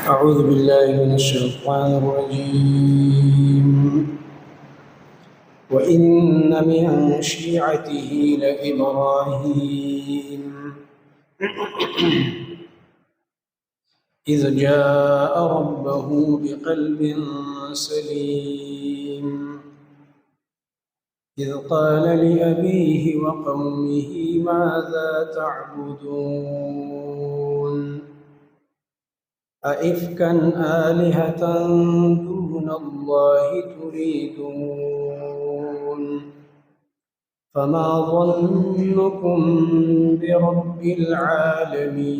أعوذ بالله من الشيطان الرجيم وإن من شيعته لإبراهيم إذ جاء ربه بقلب سليم إذ قال لأبيه وقومه ماذا تعبدون أئفكا آلهة دون الله تريدون فما ظنكم برب العالمين.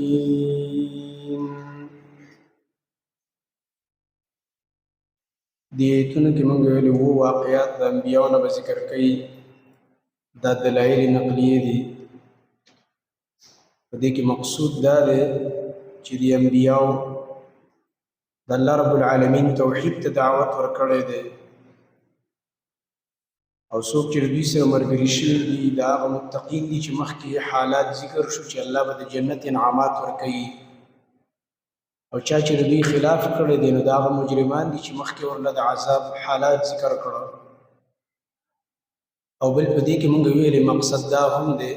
دیتونه کې مونږ ویلي وو واقعات د انبیاو نه به ذکر کوي، دا دلایل نقلیه دي. په دې کې مقصود دا دی چې د انبیاو د الله رب العالمین توحید ته دعوت ورکړی دی، او څوک چې دوی سره ملګري شوي دي د هغه متقین دي چې مخکې حالات ذکر شو چې الله به د جنت انعامات ورکوي، او چا چې دوی خلاف کړی دی نو د هغه مجرمان دي چې مخکې ورله د عذاب حالات ذکر کړه. او بل په دې کې مونږ ویلې مقصد دا هم دی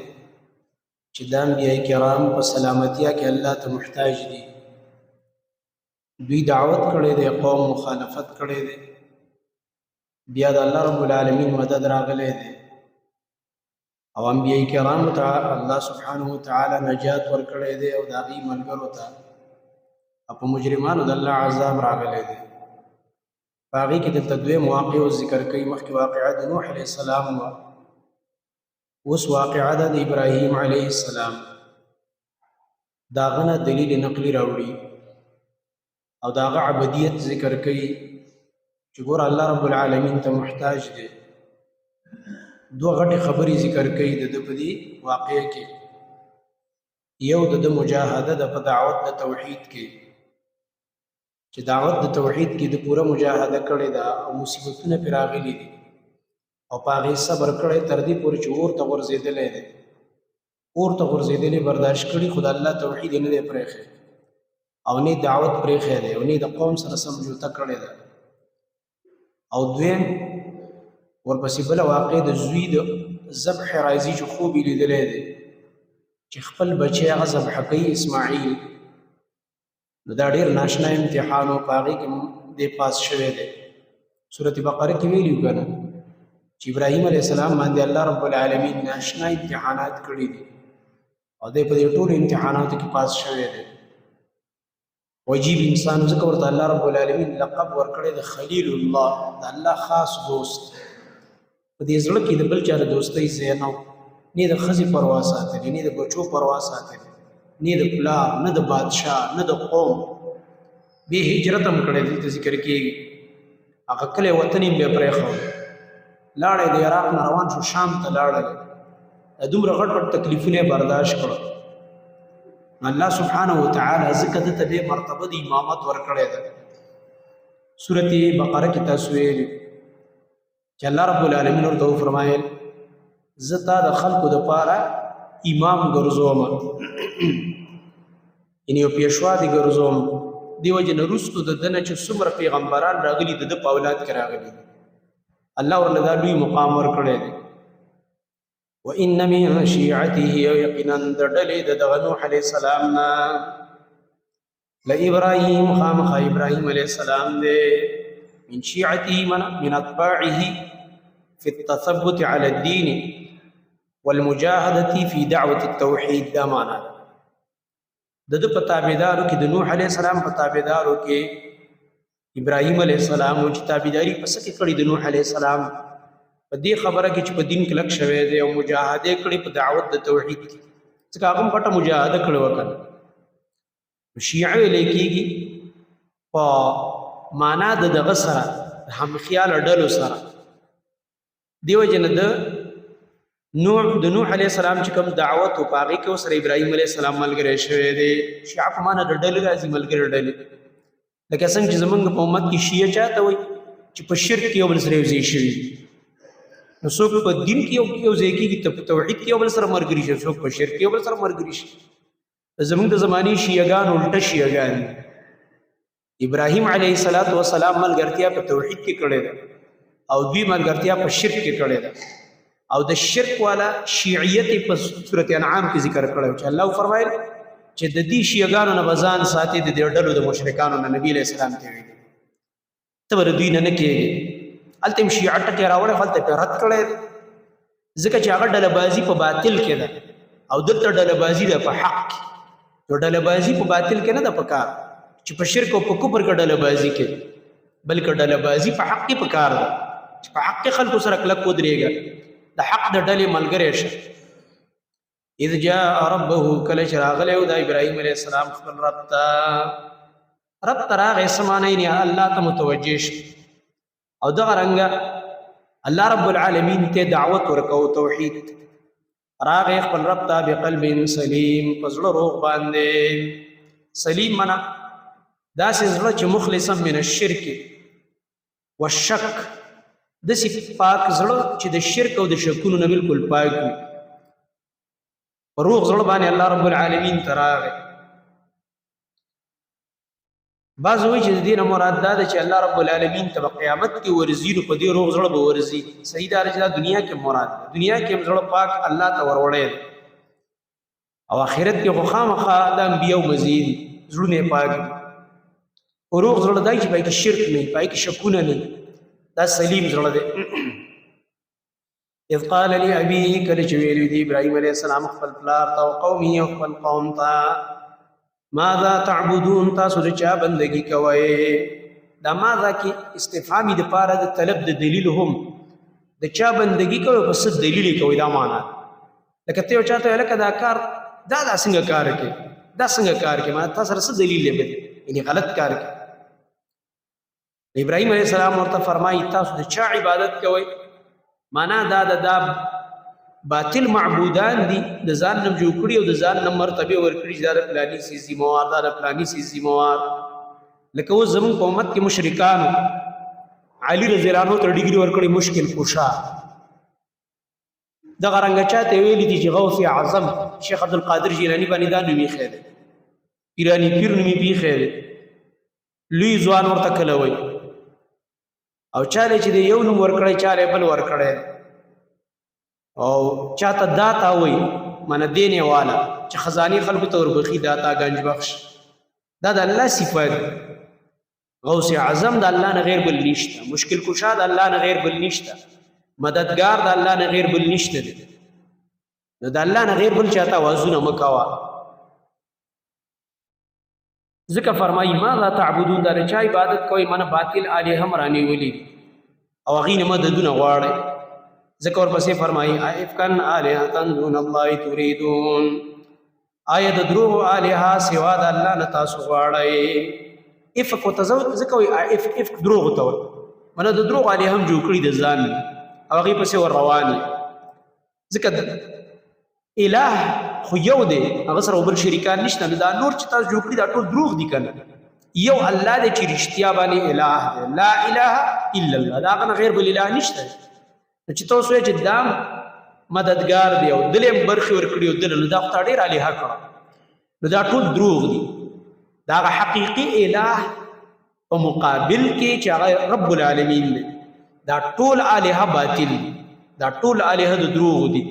چې دا انبیاء کرام په سلامتیا کې الله ته محتاج دي. دوی دعوت کړی دی، قوم مخالفت کړی دی، بیا د الله رب العالمین مدد راغلی دی، او انبیاء کرامو ته الله سبحانه وتعالی نجات ورکړی دی او د هغوی ملګرو ته، او په مجرمانو د الله عذاب راغلی دی. په هغې کې دلته دویم واقع ذکر کوي. مخکې واقعه د نوح علیه السلام وه، اوس واقعه ده د ابراهیم علیه السلام. د هغه نه دلیل نقلي راوړي او د هغه عبدیت ذکر کوي چې ګوره الله رب العالمین ته محتاج دی. دوه غټې خبرې ذکر کوي د ده په دې واقعه کې. یو د ده مجاهده ده په دعوت د توحید کې، چې دعوت د توحید کې د پوره مجاهده کړې ده او مصیبتونه پرې راغلي دي، او په هغې صبر کړی تر دې پورې چې اور ته غورځېدلی دی. اور ته غورځېدلی برداشت کړي، خو د الله توحید یې نه دی پرېښی، او نه دعوت پرېښی دی، او نه د قوم سره سمجوته کړې ده. او دویم ورپسې بله واقع د زوی د ذبح راځي چې خوب یې لیدلی دی چې خپل بچی هغه ذبح کوي اسماعیل. نو دا ډېر ناشنا امتحان و، په هغې کې دی پاس شوی دی. سورت بقره کې ویلي که نه چې ابراهیم علیه السلام باندې الله رب العالمین ناشنا امتحانات کړي دي، او دی په دې ټولو امتحاناتو کې پاس شوی دی. وجیب انسان ځکه ورته الله رب العالمین لقب ورکړی د خلیل الله، د الله خاص دوست. په دې زړه کې د بل چا د دوستۍ ځای نه و، نه د ښځې پروا ساتلې، نه د بچو پروا ساتلې، نه د پلار، نه د بادشاه، نه د قوم. بې هجرت هم کړی دلته ذکر کېږي. هغه کلی وطن یې بیا پرېښود، لاړی د عراق نه روان شو شام ته لاړل. دومره غټ غټ تکلیفونه یې برداشت کړه. الله سبحانه وتعالی ځکه دته دې مرتبه د امامت ورکړی ده. سورت بقره کې تاسو ویلي چې الله رب العالمین ورته وفرمایل زه تا د خلکو دپاره امام ګرځوم، یعنې یو پیشوا دې ګرځوم. دې وجې نه وروستو د ده نه چې څومره پیغمبران راغلي د ده په اولاد کې راغلي، الله ورله دا لوی مقام ورکړی دی. وَإِنَّ مِن شِيعَتِهِ، یقینا د ډلې د دغه نوح علیه السلام نه لإبراهیم، خامخا ابراهیم علیه السلام دی. من شیعته من اتباعه فی التثبت علی الدین والمجاهدة فی دعوة التوحید. دا معنی ده د ده په تابعدارو کې، د نوح علیه السلام په تابعدارو کې ابراهیم علیه السلام چې تابعداري په څه کې کړې د نوح علیه السلام په دې خبره کې چې په دین کلک شوی دی او مجاهده کړې په دعوت د توحید کې، ځکه هغه هم غټه مجاهده کړې وه کنه. شیعه ویلی کېږي په معنا د دغه سره د همخیاله ډلو سره. دې وجې نه د نوح علیه السلام چې کوم دعوت و په هغې کې ورسره ابراهیم علیه السلام ملګری شوی دی. شیعه په معنا د ډلې راځي، ملګري ډلې، لکه څنګه چې زمونږ په امت کې شیعه چاته وایي چې په شرک کې یو بل سره یو ځای شوي. نو څوک په دین کې یو ځای کېږي، په توحید کې یو بل سره ملګري شي، څوک په شرک کې یو بل سره ملګري شي. زمونږ د زمانې شیعهګان الټه شیعهګان ابراهیم علیه السلام ملګرتیا په توحید کې کړې ده او دوی ملګرتیا په شرک کې کړې ده او د شرک والا شیعیت په سورۃ انعام کې ذکر کړو چې الله فرمایل چې د دې شیعاګانو نه بزان ساتي د دې ډلو د مشرکانو نه نبی علیہ السلام ته ویل ته ور دوی نه کېږي التم شیعه ټکه راوړې فلته په رد کړې ځکه چې هغه ډله بازی په باطل کې ده او دلته ډله بازی ده په حق کې ډله بازی په باطل کې نه ده پکار چې په شرک او په کفر کې ډله بازی کې بلکې ډله بازی په حق کې پکار ده چې په حق خلکو سره کلک ودرېږي د حق د ډلې ملګری شه اذ جاء ربه کله چې راغلی و د ابراهیم علیه السلام خپل رب ته راغی څه معنی یې الله ته متوجه شه او دغه رنګه الله رب العالمین ته دعوت ورکو توحید راغی خپل رب ته بقلب سلیم په زړه روغ باندې سلیم معنا داسې زړه چې مخلصا من الشرک والشک داسې پاک زړه چې د شرک او د شکونو نه بالکل پاک وي په روغ زړه باندې الله رب العالمین ته راغی بعض وایي چې د دې نه مراد دا ده چې الله رب العالمین ته په قیامت کې ورځي نو په دې روغ زړه به ورځي صحیح دا چې دنیا کې مراد دنیا کې زړه پاک الله ته وروړی او آخرت کې خو خامخا د انبیاء مزید زړونه پاک روغ زړه دای چې پای کې شرک نه پای کې شکونه نه دا سلیم زړه دی اذ قال لابيه کله چې ویل دی ابراهيم عليه السلام خپل پلار ته او قومي او خپل قوم ته ماذا تعبدون تاسو چا بندگی کوئ دا ماذا کې استفهامي د پاره د طلب د دلیل هم د چا بندگی کوئ پس دلیل کوي دا معنا لکه ته چاته لکه دا کار دا څنګه کار کوي دا څنګه کار کوي ما تاسو سره دلیل لري یعنی غلط کار کوي ابراهيم عليه السلام ورته فرمایي تاسو د چا عبادت کوئ معنا دا باطل معبودان دي د ځان نم جوړ کړي او د ځان نم مرتبه ورکړي چې دا پلاني سي ذمہوار دا پلاني سي ذمہوار لکه و زمون په امت کې مشرکان علي رضی الله عنه تر ډیګري ورکړي مشکل کوشا د غرنګ چاته ویلي دي چې غوث اعظم شیخ عبد القادر جیلانی باندې دا نومي خیره پیرانی پیر نومي بي خیره لوی ځوان ورته کلوي او چاله چې یو نوم ورکړی چاله بل ورکړی او چاته داتا وای من دینه والا چې خزانه خلکو ته وربخي داتا گنج بخش دا د الله صفات غوث اعظم د الله نه غیر بل نشته مشکل کشا د الله نه غیر بل نشته مددگار د الله نه غیر بل نشته نو د الله نه غیر بل چاته وازونه مکوا ذکر فرمایي ماذا تعبدون دا چا عبادت کوي من باطل الہ مرانی ولی او غین مددونه غواړي ذکر پسې فرمایي افکن الہتن دون الله تريدون آیا د دروغ الہ سوا د الله نه تاسو غواړي افک وتزو ذکر افک دروغ ته من د دروغ الہ هم جوړ کړی د ځان او غي پسې ور رواني ذکر الہ خو یو دی هغه سره بل شریکان نشته دا نور چې تاسو جوړ کړی دا ټول دروغ دي کنه یو الله دې چې رښتیا باندې الہ دی لا اله الا الله دا غن غیر بل الہ نشته چې تاسو یې چې دا مددگار دی او دلې برخي ور کړی او دل دا خو ډیر الہ کړه نو دا ټول دروغ دي دا حقيقي الہ په مقابل کې چې هغه رب العالمین دی دا ټول الہ باطل دي دا ټول الہ د دروغ دي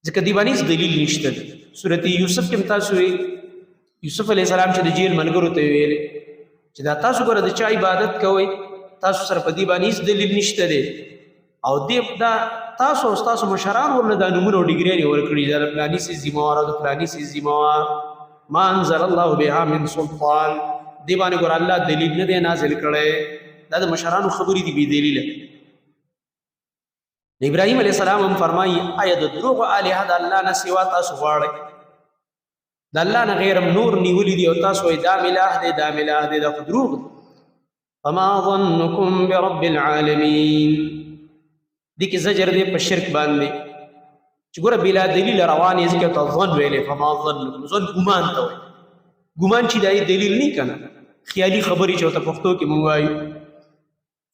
ځکه دی باندې دلیل نشته سورۃ یوسف کې تاسو یوسف علی السلام چې د جیل منګرو ته ویل چې دا تاسو ګره د چا عبادت کوئ تاسو سره په دی باندې دلیل نشته دی او دې دا تاسو مشران ورنه د نمونه ډیګری ورکړي دا پلاني سي ذمہوار او پلاني سي ذمہوار ما انزل الله بها من سلطان دی باندې ګور الله دلیل نه دی نازل کړي دا د مشرانو خبرې دی بي دلیل ابراهيم عليه السلام هم فرمایي آیا د دروغ الہ د الله نه سوا تاسو غواړئ د الله نه غیر نور نیولې دي او تاسو دا الہ دی دا الہ دی دا دروغ فما ظنكم برب العالمین دي کې زجر دی په شرک باندې چې ګوره بلا دلیل روانې ځکه ته ظن ویلې فما ظنكم ظن ګمان ته وایي ګمان چې دا دلیل نه کنه خیالي خبرې چې ته پښتو کې مونږ وایو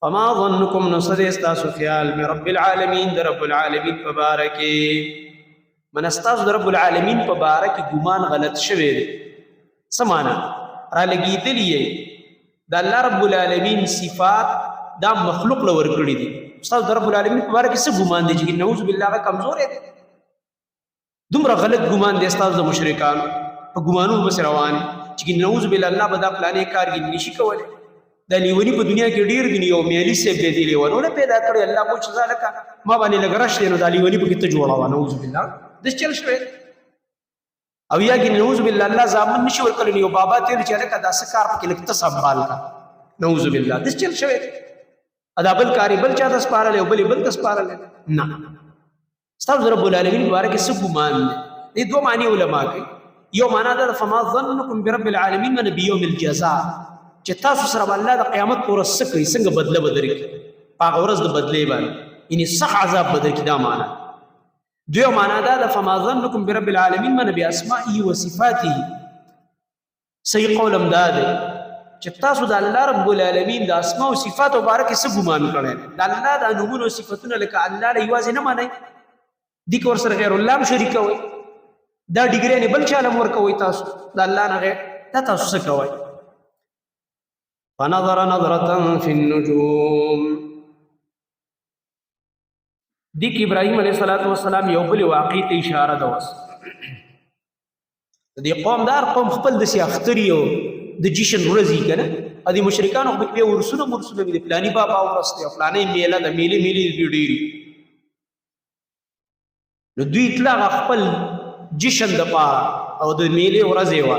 فما ظنكم نصد استاسو خیال میں رب العالمین در رب العالمین پبارکی من استاسو در رب العالمین پبارکی گمان غلط شوه دی سمانا را لگی دلیه د الله رب العالمین صفات دا مخلوق له ورکړي دي. استاد د رب العالمین په باره کې څه ګمان دی چې نعوذ بالله هغه کمزور دی؟ دومره غلط ګمان دی استاد د مشرکانو په ګمانونو بس روان چې نعوذ بالله الله به دا پلانې کار کې نشي کولی. دا لیوني په دنیا کې ډېر دي، یو میالي صاحب دی لیونونه پیدا کړی الله کو چې ځکه ما باندې لږ رش دی نو دا لیوني پکې ته جوړوه نعوذ بالله داسې چل شوی. او یا کې نعوذ بالله الله زامن نشي ورکړلی، یو بابا تېر چې هلکه دا څه کار پکې لږ ته سنبال کړه نعوذ بالله داسې چل شوی. دا بل کار بل چا ته سپارلی او بل بل ته سپارلی نه. ستاسو رب العالمین په باره کې څه ګمان دی؟ دې دوه معنی علما کوي. یو معنا دا فما ظنکم برب العالمین من بیوم الجزاء چې تاسو سره به الله د قیامت په ورځ څه کوي، څنګه بدله به درکړي په هغه ورځ د بدلې باندې، یعنې سخت عذاب به درکړي. دا معنا. دویم معنا دا فما ظنکم برب العالمین من باسمائه و صفاته. صحیح قول هم دا دی چې تاسو د الله رب العالمین د اسماء او صفاتو باره کې څه ګمان کړی؟ د الله د نومونو او صفتونه لکه الله له یوازې نه منئ، دې کې ورسره غیر الله هم شریکوئ، دا ډګرې بل چا له هم ورکوئ، تاسو د الله نه غیر دا تاسو څه کوئ؟ فنظر نظرة في النجوم. دې کې ابراهیم علیه السلام یو بل واقع ته اشاره ده. اوس دې قومدار قوم خپل داسې اختري او د جشن ورځې که نه، او د مشرکانو خو بیا ورسونه وي د فلاني بابا ورځ دی او فلانۍ میله د میلې دي ډېرې، نو دوی تله خپل جشن دپاره او د میلې ورځې وه.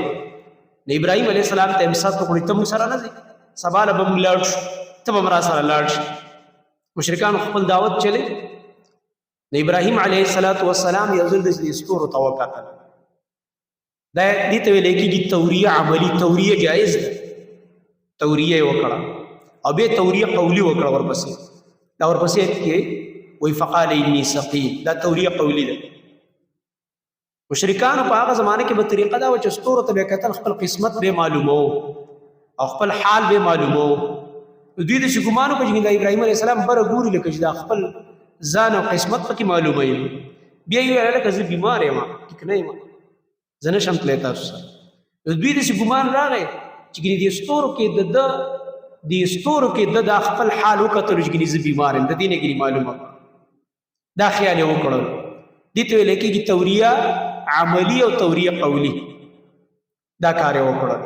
نو ابراهیم علیه السلام ته امسات وکړي ته موږ سره نه ځئ، سبا له به موږ لاړ شو، ته به هم را سره لاړ شي. مشرکانو خپل دعوت چلی. نو ابراهیم علیه السلام یو ځل د ستورو ته وکتل. دا دې ته ویلی کېږي توریه عملي. توریه جایز ده، توریه یې وکړه او بیا توریه قولي وکړه ورپسې. دا ورپسې کې وایي فقال انی سقیم، دا توریه قولي ده. مشرکانو په هغه زمانه کې به طریقه دا وه چې ستورو ته به کتل، خپل قسمت به معلومو او خپل حال به معلومو. دوی داسې ګمان وکړه چې د ابراهیم علیه السلام بره ګوري لکه چې دا خپل ځان او قسمت پکې معلوموي. بیا یې ویل هلکه زه بیمار یم، ټیک نه یم، زه نشم تللی تاسو سره. دوی داسې ګمان راغی چې دې ستورو کې د خپل حال وکتلو چې زه بیمار یم، د دې نه معلومه دا خیال یې وکړل. دې ته ویل کېږي توریه عملي او توریه قولي. دا کار یې وکړل.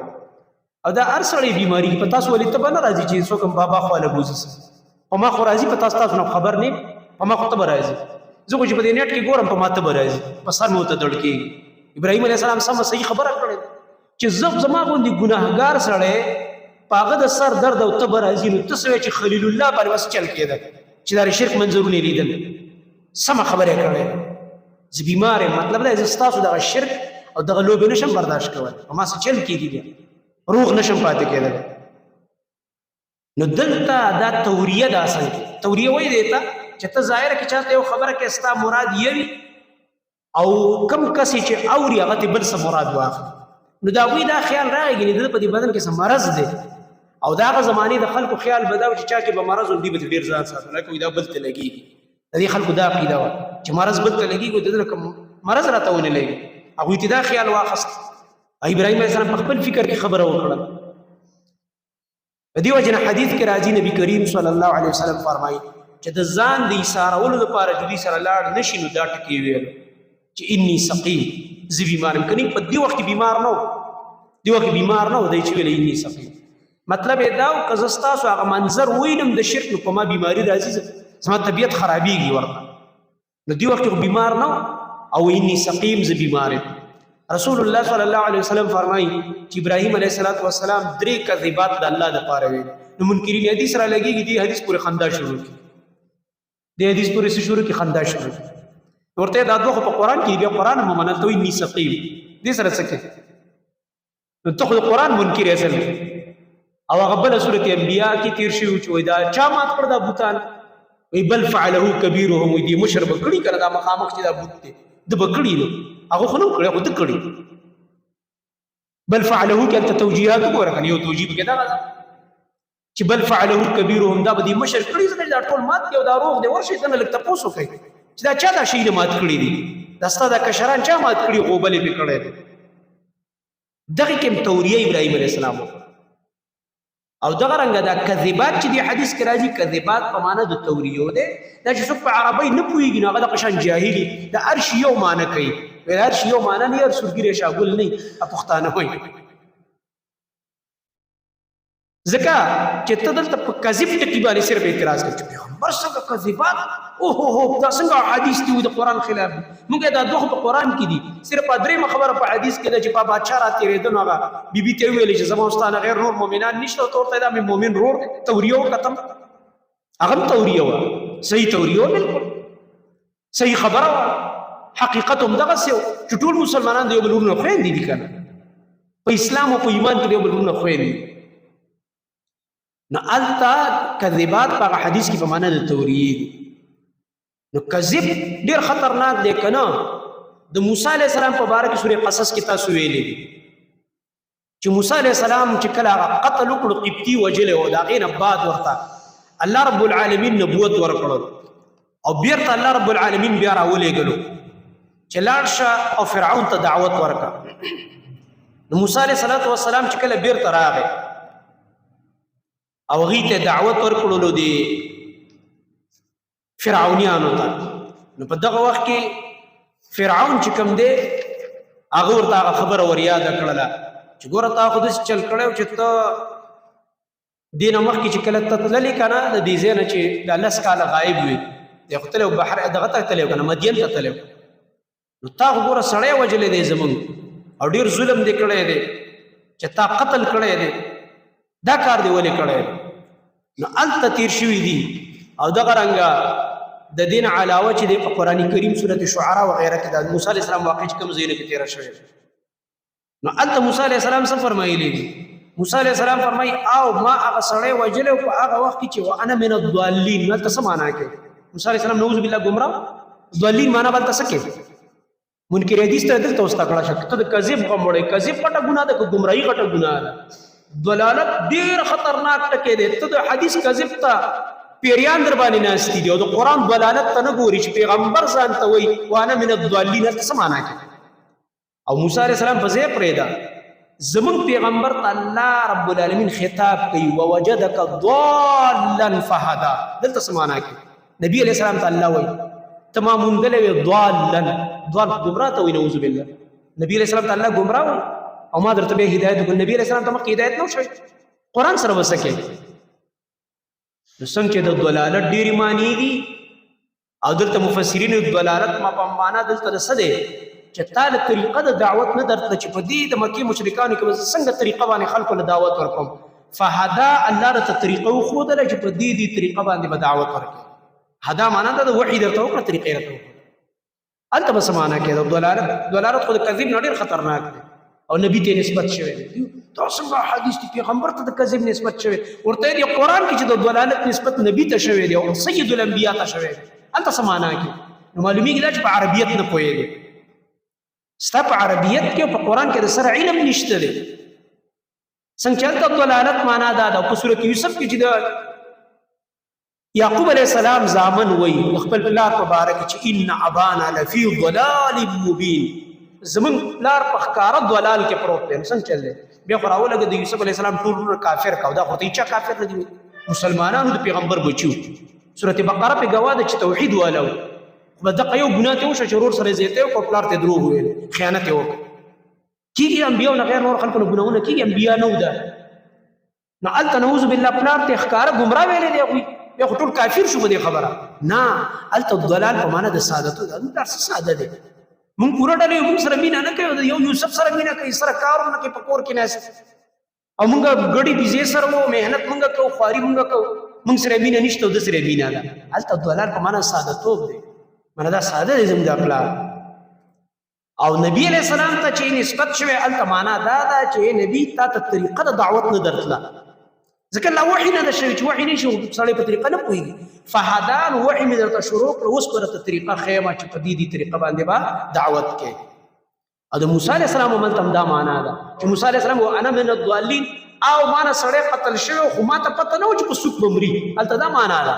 او دا هر سړی بیماري په تاسو ولې ته به نه راځي چې څوک هم بابا خواله بوځي، په ما خو راځي، په تاسو نه خبر نه، په ما خو ته به راځي. زه خو چې په دې نیټ کې ګورم په ما ته به راځي، په سر مې ورته دړ کېږي. ابراهیم علیه السلام سمه صحیح خبره کړې چې زما غوندې ګناهګار سړی په هغه د سر درد او ته به راځي، نو ته څه وایې چې خلیل الله باندې بس چل کېده چې دا شرک منظرونه یې لیدل. سمه خبره یې کړې. زه بیمار یم، مطلب دا زه ستاسو دغه شرک او دغه لوبې نشم برداشت کولی، په ما څه چل کېږي، بیا روغ نشم پاتې کېدلی. نو دلته دا توریه ده. اصل کې توریه وایي دی ته چې ته ظاهره کې چاته یو خبره کې ستا مراد یوي او کم کس چې اوري هغه ته بل څه مراد واخلي. نو د هغوی دا خیال راغی چې د په دې بدن کې څه مرض دی، او د هغه زمانې د خلکو خیال به دا و چې چا کې به مرض و دوی به ډېر ځان ساتل، لکه دا بل ته لګېږي. د دې خلکو دا عقیده وه چې مرض بل ته لګېږي، د ده لکه مرض راته ونه لګي. هغوی ته دا خیال واخست. ابراهیم علیه السلام په خپل فکر کې خبره وکړه. په دې وجه نه حدیث کې راځي نبی کریم صلی الله علیه وسلم فرمایي چې د ځان د ایثارولو لپاره چې دوی سره لاړ نشي، نو دا ټکي ویل چې انی سقیم، زه بیمار یم. کنی په دې وخت بیمار نه و، دې وخت بیمار نه و، دی چې ویل انی سقیم. مطلب یې دا و که زه ستاسو هغه منظر وینم د شرک، نو په ما بیماري راځي، زما طبیعت خرابېږي ورته. نو دې وخت کې بیمار نه و او انی سقیم، زه بیمار یم. رسول الله صلی الله علیه وسلم فرمایي چې ابراهیم علیه السلام 3 کذبات د الله دپاره ویل. نو منکرین حدیث را لګېږي، دې حدیث پورې خندا شروع کړي، دې حدیث پورې څه شروع کړي؟ خندا شروع کړي. ورته دا دوه خو په قرآن کې، بیا قرآن هم ومنل ته انی سقیم، دې سره څه کوي؟ نو ته خو د قرآن منکر اصل. او هغه بله سورت انبیا کې تیر شوي چې وایي دا چا مات کړ دا بوتان؟ وایي بل فعله کبیرهم، وایي دې مشر به کړي که نه، دا مخامخ چې دا بوت دی ده به کړي. نو هغه خو نه کړی، خو ده کړي. بل فعله کې هلته توجیهات وګوره که نه، یو توجیه پکې دغه ده چې بل فعله کبیرهم، دا به دې مشر کړي، ځکه چې دا ټول مات دي او دا روغ دی. ورشئ دنه لږ تپوس وکړئ چې دا چا دا شی مات کړي دي، دا ستا دا کشران چا مات کړي، غوبل یې پې کړی دی. دغې کې هم توریه ابراهیم علیه السلام وکړه. او دغه رنګه دا کذبات چې دی حدیث کې راځي کذبات په معنا د توریو ده دا چې څوک په عربی نه پوهیږي نو هغه د قشان جاهلی د هر شي یو معنی کوي هر شي یو معنی نه هر سورګي شاګل نه پښتانه وایي ځکه چې ته دلته په کذب ټکي باندې صرف اعتراض کوي چې پیغمبر څنګه کذبات او هو دا څنګه حدیث دی د قران خلاف موږ دا دوه په قران کې دي صرف درې خبره په حدیث کې ده چې په بادشاہ را تیرېدل نو هغه بیبي ته ویل چې زما واستانه غیر نور مؤمنان نشته او ورته دا مې مؤمن رور توریو ختم هغه توریو صحیح توریو بالکل صحیح خبره حقیقت هم دغه څه چې ټول مسلمانان د یو بل ورونه خويندې دي کنه په اسلام او په ایمان کې د یو بل ورونه خويندې نو التا کذبات په حدیث کې په معنا د توریې نو کذب ډیر خطرناک دی کنه د موسی علی السلام په باره کې سورې قصص کې تاسو ویلې چې موسی علی السلام چې کله قتل وکړو قبطي وجله او دا غین بعد ورته الله رب العالمین نبوت ورکړو او بیرته الله رب العالمین بیا راولېګلو چې لاړ شه او فرعون ته دعوت ورکړه نو موسی علیه السلام چې کله بیرته راغی او هغې ته دعوت ورکړلو دی فرعونیانو ته نو په دغه وخت کې فرعون چې کوم دی هغه ورته هغه خبره وریاده کړله چې ګوره تا خو داسې چل کړی چې ته دې نه مخکې چې کله ته تللې که نه د دې ځای نه چې دا 10 کاله غایب وي دی خو تللی بحر دغه ته تللی که نه مدین ته تللی نو تا خو ګوره سړی وجلی دی زمونږ او ډېر ظلم دې کړی دی چې تا قتل کړی دی دا کار دی ولې کړی نو هلته تیر شوي دي او دغه رنګه د دین علاوه چې دی په قرآن کریم سورت شعراء وغیره کې د موسی علیه السلام واقع چې کوم ځایونه کې تېره شوې نو هلته موسی علیه السلام څه فرمایلی دي موسی علیه السلام فرمایي او ما هغه سړی وژلی په هغه وخت کې چې وانا من الضالین هلته څه معنا کوي موسی علیه السلام نعوذ بالله ګمراه ضالین معنا به هلته څه کوي منکر حدیث ته دلته اوس تکړه شه ته د کذب غم وړی کذب پټه ګناه ده که ګمراهي غټه ګناه ده ضلالت ډېر خطرناک ټکی دی ته د حدیث کذب ته پیریان در باندې ناستي دي او د قرآن ضلالت ته نه ګوري چې پیغمبر ځان ته وایي وانا من الضالین هلته څه معنا کوي او موسی علیه السلام په ځای پرېږده زمونږ پیغمبر ته الله رب العالمین خطاب کوي ووجدک ضالا فهدا دلته څه معنا کوي نبی علیه السلام ته الله وایي ته ما موندلی وې ضالا ضال ګمراه ته وایي نعوذ بالله نبی علیه السلام ته الله ګمراه وایي او ما درته بیا هدایت وکړو نبی علیه السلام ته مخکې هدایت نه وشوی قرآن سره به څه کوي نو څنګه چې د ضلالت ډېرې معنی دي او دلته مفسرینو ضلالت ما په معنا دلته د څه دی چې تا له طریقه د دعوت نه درته چې په دې د مکې مشرکانو کې به څنګه طریقه باندې خلکو له دعوت ورکوم فهدا الله راته طریقه وښودله چې په دې طریقه باندې به دعوت ورکړي هدا معنا ده د وحي درته وکړه طریقې راته وکړه هلته به څه معنا کوي د ضلالت خو د کذب نه ډېر خطرناک دی او نبی ته نسبت شوی دی دا څنګه حدیث دی پیغمبر ته د کذب نسبت شوی ورته دی قرآن کې چې د ضلالت نسبت نبی ته شوی دی او سید الانبیاء ته شوی دی هلته څه معنا کوي نو معلومیږي دا چې په عربیت نه پوهېږي ستا په عربیت کې او په قرآن کې د سره علم نشته دی څنګه چې هلته ضلالت معنا دا ده او په سورت یوسف کې چې د یعقوب علیه السلام زامن وایي د خپل پلار په باره کې چې ان ابانا لفی ضلال مبین زمون پلار په ښکاره ضلال کې پروت دی څنګه چل دی بیا خو راولګه د یوسف علیه السلام ټول ورونه کافر کاو دا خو ته هیچا کافر نه دي مسلمانانو د پیغمبر بچي سورت بقره په ګواه ده چې توحید والا و خو دقه یو ګناه ته وشو چې ورور سره زیاتی وکړو پلار ته دروغ وویل خیانت یې وکړ کېږي انبیاو نه غیر نور خلکو نه ګناهونه کېږي انبیا نه و ده نو هلته نعوذ بالله پلار ته ښکاره ګمراه ویلی دی هغوی بیا خو ټول کافر شو په دې خبره نه هلته ضلال په معنا د سعادتو ده دا څه ساده دی مونږ پوره ډله مونږ سره مینه نه کوي یو یوسف سره مینه کوي سره کار نه کوي په کور کې ناست او مونږ ګډې بيزې سره وو مهنت مونږ کوو خواري مونږ کوو مونږ سره مینه نشته او د سره مینه ده هلته ضلال په معنا سعادتوب دی معنا دا ساده دی زموږ د پلار او نبی علیہ السلام ته چې نسبت شوی هلته معنا دا ده چې نبی تا ته طریقه د دعوت نه درتله ځکه الله وحي نه ده شوی چې وحي نه شي سړی په طریقه نه پوهېږي فهدا نو وحي مې درته شروع کړه اوس به درته طریقه ښیمه چې په دې طریقه باندې به دعوت کوې او د موسی علیه السلام هملته هم دا معنا ده چې موسی علیه السلام وانا من الضالین او مانه سړی قتل شوی خو ما ته پته نه و چې په څوک به مري هلته دا معنا ده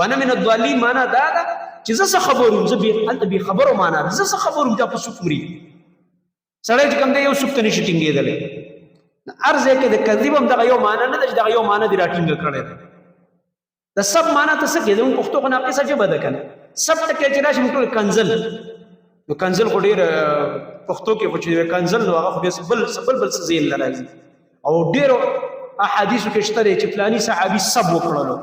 وانا من الضالین معنا دا ده چې زه څه خبر وم زه هلته بې خبرو معنا ده زه څه خبر وم چې په څوک مري سړی چې کوم دی یو څوک ته نشي ټینګېدلی هر ځای کې د کذب هم دغه یو معنا نه ده چې دغه یو معنا دې راټینګه کړې ده د سب معنا ته څه کېږي زموږ پښتو خو ناقصه ژبه ده که نه سب ټکی چې راشي موږ ټول کنزل نو کنزل خو ډېر پښتو کې خو چې کنزل نو هغه خو بیا بل څه ذهن له راځي او ډېرو احادیثو کې شته دی چې فلاني صحابي سب وکړلو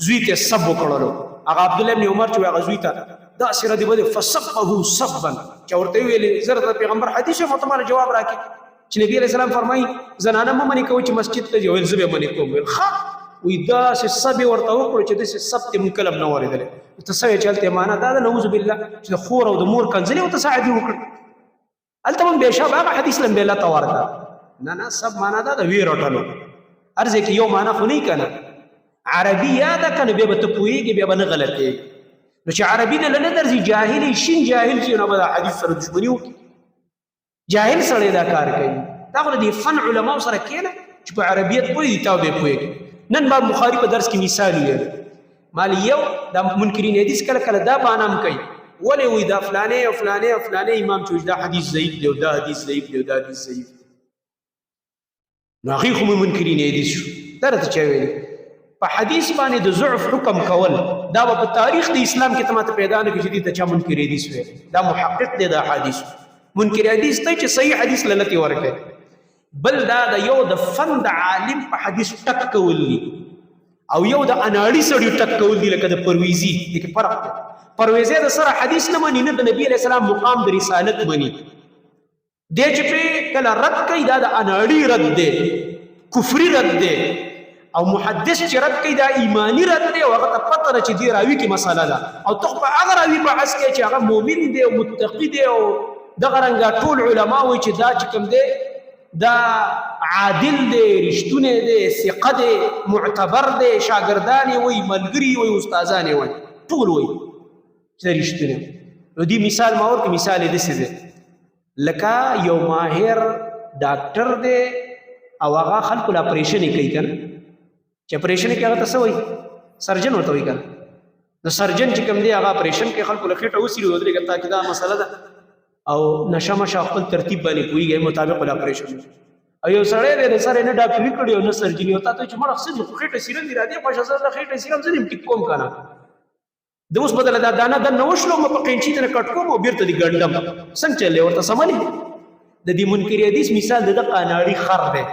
زوی ته سب وکړلو هغه عبدالله بن عمر چې هغه زوی ته داسې ردې بدې فصبه صبا چې ورته ویلې زه د پیغمبر حدیث یم ورته ماله جواب راکړي چې نبي علیه السلام فرمایي زنانه مه منې کوئ چې مسجد ته ځي ویل زه به منې کوم ویل ښه وایي داسې سب یې ورته وکړو چې داسې سب ته مونږ کله هم نه اورېدلی ورته څه ویې چې هلته یې معنا دا ده نعوذ بالله چې د خور او د مور کنځلې ورته صحابي وکړي هلته هم بېشاب هغه حدیث لم بېله ته ورته نه سب معنا دا د ویې رټلو هر ځای کې یو معنا خو نه که نه عربي یاده که نو بیا به ته پوهېږې بیا به نه غلطېږي نو چې عربي نه نه درځي جاهل شین جاهل چې نو به د حدیث سره دشمني وکړي جاهل سړی دا کار کوي دا خو د دې فن علماو سره کښېنه چې په عربیت پوهېږي تا به پوهېږي نن با بخاري په درس کې مثال ویل مال یو دا منکرین حدیث کله کله دا بهانه هم کوي ولې وایي دا فلانې او فلانې او فلانې امام چې دا حدیث ضعیف دی او دا حدیث ضعیف دی او دا حدیث ضعیف دی نو هغې خو مې منکرین حدیث شو دا راته چا ویلي په حدیث باندې د ضعف حکم کول دا به په تاریخ د اسلام کې ته ماته پیدا نه کړي چې دې ته چا منکر حدیث ویل دا محقق دی دا حدیث منکر حدیث ته چې صحیح حدیث لنتې ورکړي بل دا د یو د فن د عالم په حدیث ټک کول دي او یو د اناړي سړي ټک کول دي لکه د پرویزي دې کې فرق دی پرویزي د سره حدیث نه مني نه د نبي علیه السلام مقام د رسالت مني دې چې پرې کله رد کوي دا د اناړي رد دی کفري رد دی او محدث چې رد کوي دا ایمانی رد دی او هغه ته پته ده چې دې راوي کې مسله ده او ته په هغه راوي بحث کوي چې هغه مؤمن دی او متقي دی او دغه رنګه ټول علما وایي چې دا چې کوم دی دا عادل دی رښتونی دی ثقه دی معتبر دی شاګردان یې وایي ملګري یې وایي استادان یې وایي ټول وایي چې رښتونی نو دې مثال ما ورکړي مثال یې داسې دی لکه یو ماهر ډاکټر دی او هغه خلکو له اپریشن یې کوي که نه چې اپریشن کې هغه ته څه وایي سرجن ورته وایي که نه نو سرجن چې کوم دی هغه اپریشن کې خلکو له خېټه وڅیري ودرېږه تاکې دا مسله ده او نشه مشه خپل ترتیب باندې پوهېږي مطابق له اپریشن او یو سړی دی د سر یې نه ډاکټري کړي او نه سرجني او تا ته چې مړه څه دي خېټه سیرم دي را دې خوښه زه د خېټه سیرم زه دې ټیک کوم که نه د اوس بدله دا دانه دننه وشلو ما په قینچي ته نه کټ کوم او بېرته دې ګنډم څنګه چلې ورته سملې د دې منکر حدیث مثال د دغه اناړي خر دی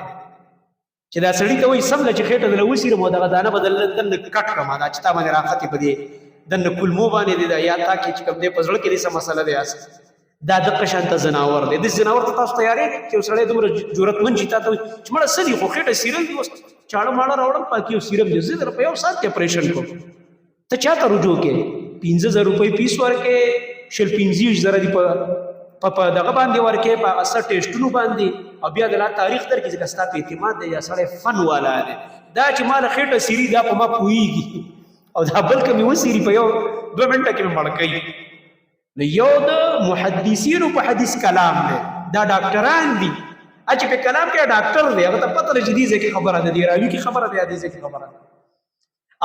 چې دا سړي ته وایي سمله چې خېټه دله وسیرم او دغه دانه به دننه کټ کړم دا چې تا باندې راختې په دې دننه کلمو باندې دی دا یا تا کې چې کوم دی په زړه کې دې څه مسله دی دا دغه شانته ځناور دی داسې ځناور ته تاسو تیارې چې یو سړی دومره ضرورتمند چې تا ته وایي چې مړه څه دي خو خېټه سیرم دي اوس چاړه ماړه راوړم پاکي او سیرم دي زه در په یو ساعت کې اپریشن کوم ته چا ته رجوع کې 15,000 روپۍ فیس ورکې 15,000 دي په دغه باندې ورکې په هغه څه ټیسټونو باندې او بیا د لا تاریخ در کې ځکه ستا په اعتماد دی یا سړی فن والا دی دا چې ما له خېټه سیري دا په ما پوهېږي او دا بل که مې وسیري په یو 2 منټه کې مې مړ کوي نو یو د محدثینو په حدیث کلام دی دا ډاکټران دي چې په کلام کې ډاکټر دی هغه ته پته ده چې دې ځای کې خبره ده دې راوي کې خبره ده یا دې ځای کې خبره ده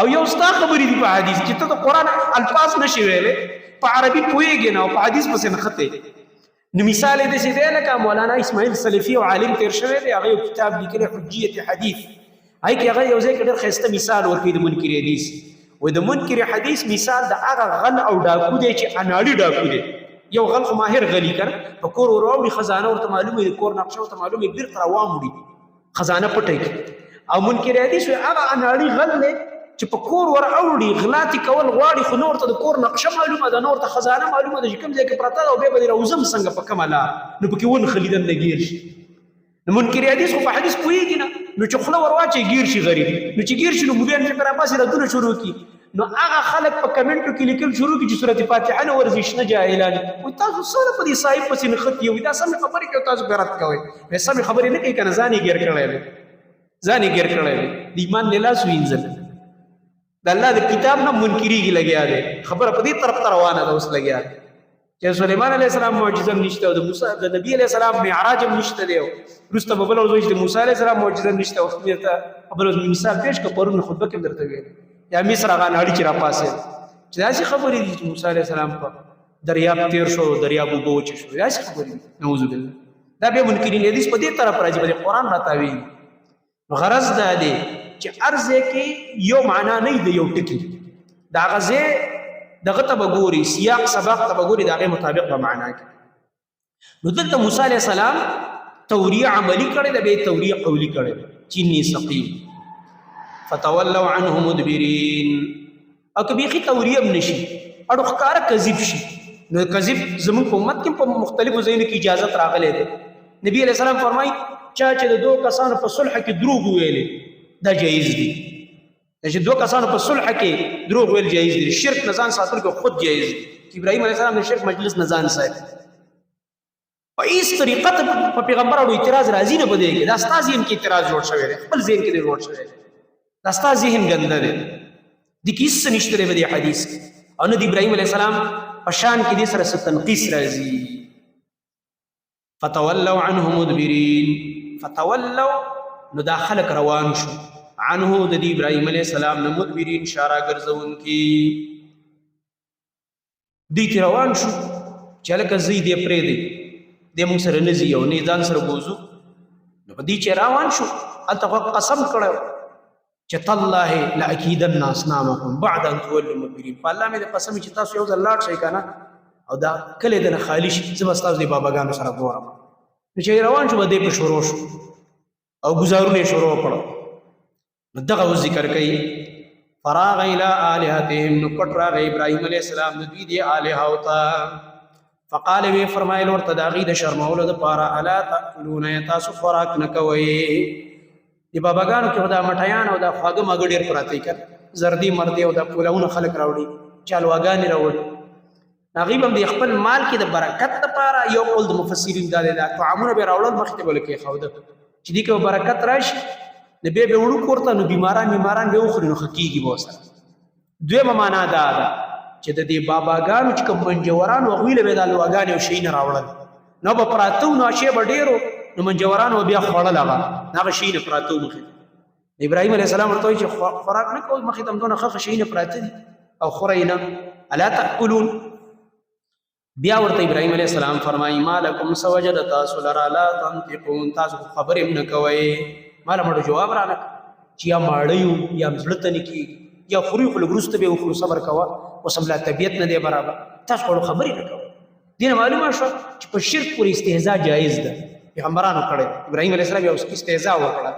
او یو ستا خبرې دي په حدیث چې ته د قرآن الفاظ نشي ویلی په عربي پوهېږې نه او په حدیث پسې نښتې نو مثال یې داسې دی لکه مولانا اسماعیل سلفي او عالم تېر شوی دی هغه یو کتاب لیکلی حجیت حدیث هغې کې هغه یو ځای کې ډېر ښایسته مثال ورکوي د منکر حدیث وایي د منکر حدیث مثال د هغه غل او ډاکو دی چې اناړي ډاکو دی یو غل خو ماهر غلي که په کور ور واوړي خزانه ورته معلومه د کور نقشه ورته معلومه بیرته راوام وړي خزانه پټی کړي او منکر حدیث وایي هغه اناړي غل دی چې په کور ور اوړي غلاتي کول غواړي خو نور ته د کور نقشه معلومه ده نور ته خزانه معلومه ده چې کوم ځای کې پرته ده او بیا به دې راوځم څنګه په کومه لار نو پکې ونښلي دننه ګیر شي نو منکر حدیث خو په حدیث پوهېږي نه نو چې خوله ور واچوي ګیر شي غریب نو چې ګیر شي نو مبین چې راپاسې ردونه شروع کړي نو هغه خلک په کمنټو کې لیکل شروع کړي چې سورت فاتحه نه ورځي شنه جاهلان وایي تاسو څومره په دې صاحب پسې نښتي یو دا سمې خبرې کوي تاسو بیا رد کوئ بیا سمې خبرې نه کوي که نه ځان یې ګیر کړی دی ځان یې ګیر کړی دی د ایمان نه لاس وینځل د الله د کتاب نه منکریږي لګیا دی خبره په دې طرف ته روانه ده اوس لګیا دی چې سلیمان علیه السلام معجزه هم نشته او د موسی د نبي علیه السلام معراج هم نشته دی وروسته به بله ورځ وایي چې د موسی علیه السلام معجزه هم نشته وخت مې درته بله ورځ مثال پېښ کړه پرون خطبه کې هم درته ویل یا مصر هغه نړۍ چې راپاسېد چې داسې خبرې دي چې موسی علیه السلام په دریاب تېر شو دریاب اوبه وچې شو داسې خبرې دي نعوذ بالله دا بیا منکرین حدیث په دې طرف راځي په قرآن راتاوي. غرض دا دی چې ارزه کې یو معنا نه دی یو ټکی دا غزه دغه ته بګوري سیاق سبق ته بګوري دغه مطابق به معنا کې. نو دلته موسی علیه السلام توریه عملی کړي د به توریه قولی کړي چینی سقیم فتولوا عنه مدبرین او کبي خي توریه نشي اړو ښکار کذب شي. نو کذب زمون په امت کې په مختلفو ځایونو کې اجازه راغلې ده. نبی علیہ السلام فرمایي چا چې د دوه کسانو په صلح کې دروغ ویلې دا جایز دي. چې دوه کسانو په صلح کې دروغ ویل جایز دي. شرک نه ځان ساتل کې خود جایز دي. ابراهیم علیہ السلام د شرک مجلس نه ځان ساتي. په هیڅ طریقه په پیغمبر او اعتراض راځي نه بده کې دا ستا ذهن کې اعتراض جوړ شوی دی خپل ذهن کې جوړ شوی دی دا ستا ذهن ګنده دی د کیسه نشته دی په حدیث او نه د ابراهیم علیہ السلام په شان کې د سره تنقیس راځي. فتولوا عنه مدبرین فتولوا نو دا خلق روان شو عنه د ابراهیم علیہ السلام نه مدبرین شارا ګرځون کی دی روان شو چې لکه زی دی پرې دی د موږ سره نزي او نه ځان سره بوزو. نو په دې چې روان شو الته قسم کړو چې تالله لاکیدن اصنامکم بعد ان تولوا مدبرین. په الله مې د قسم چې تاسو یو ځل لاړ شئ کنه او دا کله د خالی شي زما تاسو د باباګانو سره ګورم. نو چې روان شو به دې په شروع شو او گزارونه شروع کړو. نو دغه ذکر کوي فراغ الى الهتهم نو پټ راغی ابراهیم علیہ السلام د دوی دی الها او تا فقال وی فرمایل ورته دا غي د شرمولو د پاره الا تاكلون تاسو خوراک نه کوي. دی باباګانو کې خدا مټیان او دا خواږه مګډیر پراته کړ زردی مردی او دا پولاونه خلق راوړي چالواګانی راوړي. غیب هم د خپل مال کې د برکت لپاره یو قول د مفسرین دا دی دا طعامونه به راوړل مخته بل کې خوده چې دې کې برکت راشي نه به وړو کوړه نو بیماران به وخوري نو حقيقي به سره. دویمه معنا دا ده چې د دې باباګانو چې کوم منجوران او غویله به د لوګان او شي نه راوړل نو به پراتو نو شی به ډیرو نو منجوران بیا خوړل هغه شي نه پراتو مخه. ابراهیم علیه السلام ورته چې خوراک نه کوي مخه تم دونه خخ شي نه پراته او خورینه الا تاكلون. بیا ورته ابراهیم علیہ السلام فرمایي مالکم سوجد تاسو لرا لا تنطقون تاسو خبرې نه کوئ. مال مړو جواب را نه چې یا ماړیو یا مزړه نکی یا خوري خو لګروسته به خو صبر کوا او سملا طبيعت نه دی برابر تاسو خبرې نه کوئ. دین معلومه شو چې په شرک پورې استهزاء جایز ده. پیغمبرانو کړه ابراهیم علیہ السلام یو استهزاء وکړه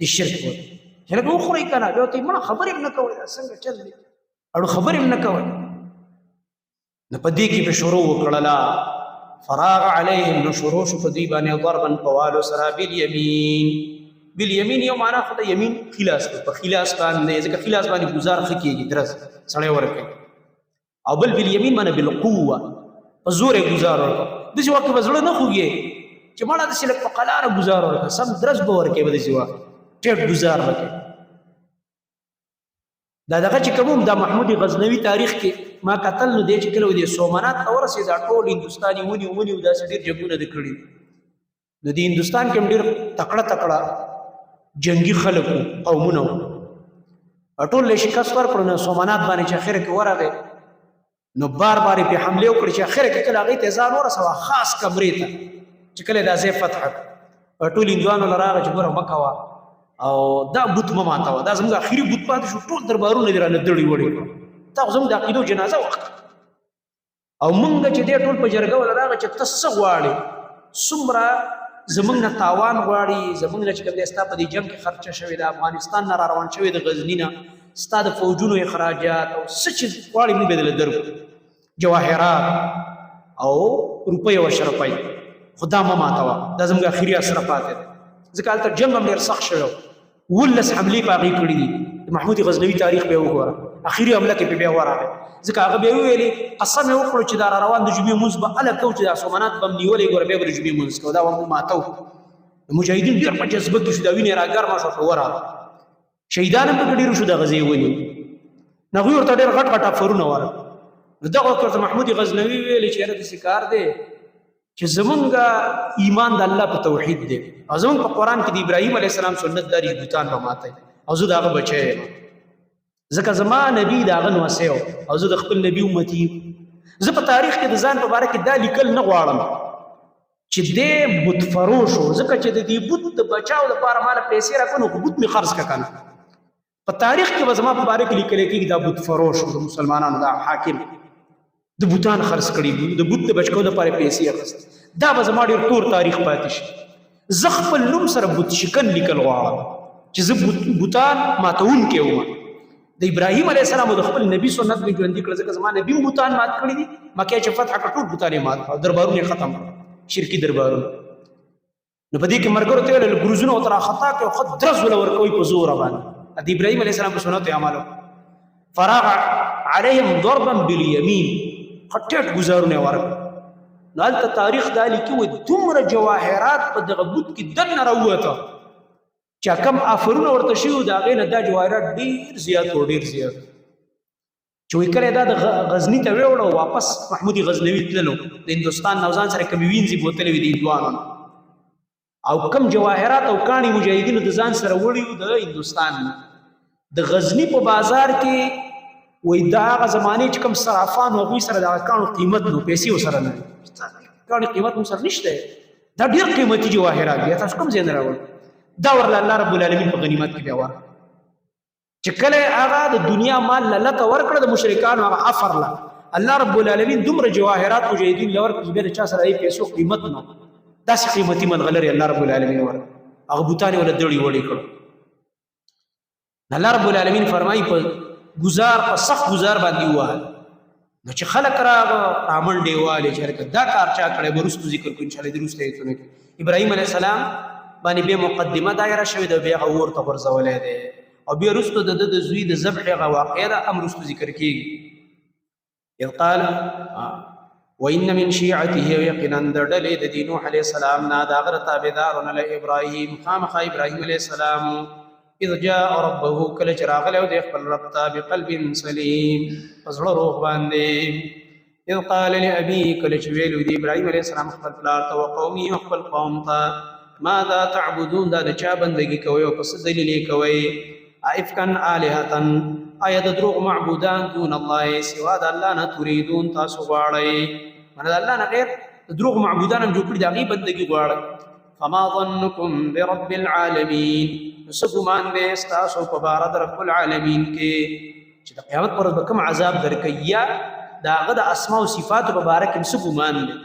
د شرک په هغه خو خوري کنه به ته مړه خبرې نه کوئ څنګه چل دی اړو خبرې نه کوئ. نو په دې کې به شروع وکړه فراغ علیهم نو شروع شو په دې باندې ضربا قوالو سرا بالیمین یو معنا خو د یمین خلاص په خلاص باندې ځکه خلاص باندې گزار خکېږي درس سړی ورکه او بل بالیمین معنی بالقوه په زور گزار ورکه د څه وخت بزړه نه خوږي چې مړه د سلک په قلاره گزار ورکه سم درس به ورکه به د څه وخت ټیټ گزار ورکه. دا دغه چې کوم د محمود غزنوي تاریخ کې ما قتل نو دی چې کله د سومنات اورسې دا ټول هندستاني ونی او داسې ډېر جنګونه د کړي نو د هندستان کې ډېر تکړه جنگي خلکو قومونه ټول له شکست ورکړو نو سومنات باندې چې اخر کې ورغه نو بار په حمله وکړي چې اخر کې کله هغه ته ځان ورسوه خاص کمرې ته چې کله دا ځای فتح ټول هندوانو لراغه چې ګوره مکوا او دا بوت ماته دا زموږ اخیری بوت پاتې شو ټول دربارونه دی رانه دړي وړي تاسو زموږ د عقیدو جنازه وخت او مونږ چې دې ټول په جرګه ولراغه چې تاسو غواړي سمره زمونږ نه تاوان غواړي زمونږ چې کوم ستا په دې جنگ کې خرچه شوی د افغانستان نه روان شوی د غزنی نه ستا د فوجونو اخراجات او سچ غواړي موږ بدل درو جواهرات او روپۍ او شرپۍ خدا ما ماتوا دا زموږ اخیری اثر پاتې ځکه هلته جنگ هم ډېر سخت شوی ولس حملې په هغې کړي دي د محمود غزنوي تاریخ به وګوره اخیری حمله کې بیا ورغی ځکه هغه به ویلي قسم یې وکړو چې دا روان د جمعې مونځ به هله کوو چې دا سومنات به م نیولې ګوره بیا به د جمعې مونځ کوو دا به مو ماتو مجاهدین ډېر په جذبه کې شو دا وینې راګرمه شوه په ورغله شهیدان هم پکې ډېر شو د غزې ونیو نو هغوی ورته ډېر غټ افرونه ورغله نو دغه وخت ورته محمود غزنوي ویلې چې یاره داسې کار دی چې زمونږ ایمان د الله په توحید دی او زمونږ په قرآن کې د ابراهیم علیه السلام سنت داري بوتان به ماتی او زه د هغه بچی یم ځکه زما نبي د هغه نوسی او زه د خپل نبي امتي زه په تاریخ کې د ځان په باره کې دا لیکل نه غواړم چې دې بت فروش و، ځکه چې د دې بت د بچاو لپاره ماله پیسې راکړه نو بت مې خرڅ کړه کنه. په تاریخ کې به زما په باره کې لیکلی کېږي دا بت فروش و، د مسلمانانو دا حاکم د بوتان خرڅ کړي، د بت د بچ کولو لپاره پیسې اخیستې. دا به زما ډېر تور تاریخ پاتې شي. زه خپل نوم سره بت شکن لیکل غواړم چې زه بوتان ماتونکی وم. د ابراهیم علیه السلام د خپل نبي سنت مې ژوندي کړه، ځکه زما نبي بوتان مات کړي دي. مکه چې فتح کړه ټول بوتان یې مات کړه، دربارونه یې ختم کړه، شرکي دربارونه. نو په دې کې ملګرو ته ویل ګروزونه ورته راخطا کړي او خط درز وله ورکوي په زوره باندې. د ابراهیم علیه السلام په سنتو یې عمل وکړ. فراغ علیهم ضربا بالیمین، خټیټ ګزارونه یې ورکړه. نو هلته تاریخ دا لیکي وایي دومره جواهرات په دغه بوت کې دننه راووته چې کم آفرونه ورته شوي وو د هغې نه دا جواهرات ډېر زیات و، ډېر زیات. چې وایي کله دا د غزني ته ویوړه واپس محمود غزنوي تللو، د هندوستان نه ځان سره کمې وینځې بوتلې وې د هندوانو، او کم جواهرات او کاڼي مجاهدینو د ځان سره وړي وو د هندوستان نه. د غزني په بازار کې وایي دا هغه زمانې چې کوم صرافان و هغوی سره د هغه کاڼو قیمت نو، پیسې ورسره نه وي، کاڼي قیمت مو سره نشته. دا ډېر قیمتي جواهرات دي، تاسو کوم ځای نه راوړئ؟ دا ورله الله رب العالمین په غنیمت کې بیا ورکړه. چې کله هغه د دنیا مال الله ته ورکړه د مشرکانو هغه افر له الله رب العالمین دومره جواهرات مجاهدین له ورکړه چې بیا د چا سره یې پیسو قیمت نه، داسې قیمتي ملغلرې الله رب العالمین ورکړه. هغه بوتان یې ورله دړې وړې کړو. الله رب العالمین فرمایي په ګزار، په سخت ګزار باندې ووهل. نو چې خلک رامنډې والې چې دا کار چا کړی به وروستو ذکر کړو انشاءالله د وروسته ایتونو کې. ابراهیم علیه السلام باندې بیا مقدمه دایره شوې ده، بیا هغه اور ته غورځولی دی او بیا وروسته د ده د زوی د ذبح هغه واقعه ده هم وروسته ذکر کېږي. اذ قال وان من شیعته، یقینا د ډلې د نوح علیه السلام نه د هغه تابعدارونه له ابراهیم، خامخا ابراهیم علیه السلام. اذ جاء ربه، کله چې راغلی د خپل رب ته بقلب سلیم، په زړه روغ باندې. اذ قال لابيه، کله چې ویلو د ابراهیم علیه السلام خپل پلار ته وقومي او خپل قوم ته ماذا تعبدون، دا د چا بندګي کوئ او په څه دلیل یې کوئ؟ ائفکن آلهتن، آیا د دروغ معبودان دون الله، سوا د الله نه تریدون، تاسو غواړئ، معنی د الله نه غیر د دروغ معبودان هم جوړ کړي د هغې بندګي غواړئ. فما ظنکم برب العالمین، نو څه ګمان دی ستاسو په باره د رب العالمین کې چې د قیامت پر ورځ به کوم عذاب درکوي، یا د هغه د اسماء او صفاتو په باره کې څه ګمان دی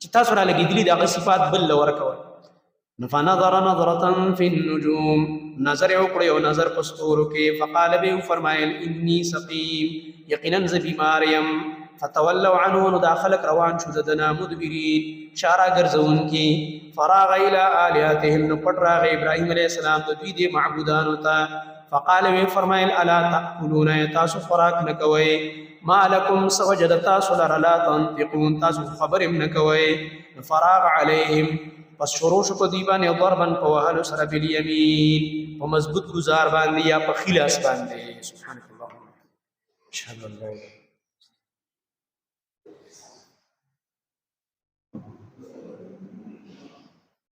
چې تاسو را لګېدلي د هغه صفات بل له ورکوئ. فنظر نظرة في النجوم، نظر یې وکړو یو نظر په ستورو کې. فقال به وفرمایل انی سقیم، یقینا زه بیمار یم. فتولوا عنه، نو دا خلک روان شو د ده نه مدبرین، شا راګرځونکي. فراغ الی آلهتهم، نو پټ راغی ابراهیم علیه السلام د دوی دې معبودانو ته. فقال وی فرمایل الا تأکلون، تاسو خوراک نه کوئ؟ ما لکم څه وجه د تاسو لره لا تنطقون، تاسو خبرې هم نه کوئ؟ فراغ علیهم، پس شروع شو په دوی باندې ضربا په وهلو سره بالیمین، په مضبوط ګزار باندې یا په خلاص باندې. سبحانک اللهم اشهد ان لا اله